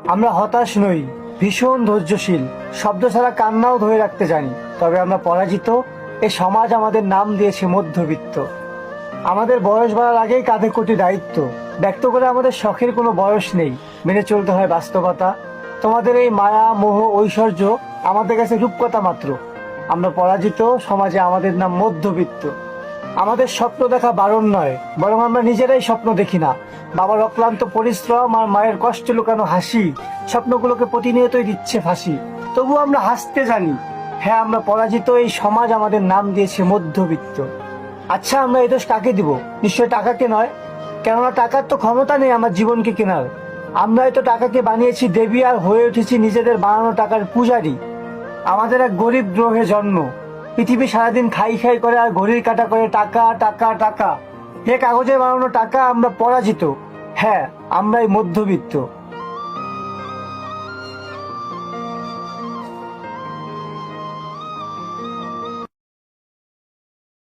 আমরা হতাশ নই, ভীষণ ধৈর্যশীল, শব্দ ছাড়া কান্নাও ধরে রাখতে জানি। তবে আমরা পরাজিত। এ সমাজ আমাদের নাম দিয়েছে মধ্যবিত্ত। আমাদের বয়স বাড়ার আগেই কাঁধে কোটি দায়িত্ব। ব্যক্ত করে আমাদের শখের কোনো বয়স নেই, মেনে চলতে হয় বাস্তবতা। তোমাদের এই মায়া মোহ ঐশ্বর্য আমাদের কাছে রূপকথা মাত্র। আমরা পরাজিত, সমাজে আমাদের নাম মধ্যবিত্ত। আমাদের স্বপ্ন দেখা বারণ নয়, বরং আমরা নিজেরাই স্বপ্ন দেখি না। বাবার অক্লান্ত পরিশ্রম আর মায়ের কষ্ট লুকানো হাসি স্বপ্নগুলোকে প্রতিনিয়তই দিচ্ছে ফাঁসি। তবু আমরা হাসতে জানি। হ্যাঁ, আমরা পরাজিত, এই সমাজ আমাদের নাম দিয়েছে মধ্যবিত্ত। আচ্ছা, আমরা এই দোষ কাকে দিব? নিশ্চয় টাকাকে নয়, কেননা টাকার তো ক্ষমতা নেই আমার জীবনকে কেনার। আমরাই তো টাকাকে বানিয়েছি দেবী আর হয়ে উঠেছি নিজেদের বানানো টাকার পূজারী। আমাদের এক গরিব গ্রহে জন্ম। পৃথিবী সারাদিন খাই খাই করে আর ঘড়ির কাঁটা করে টাকা টাকা টাকা। হে কাগজে বানানো টাকা, আমরা পরাজিত। হ্যাঁ, আমরাই মধ্যবিত্ত।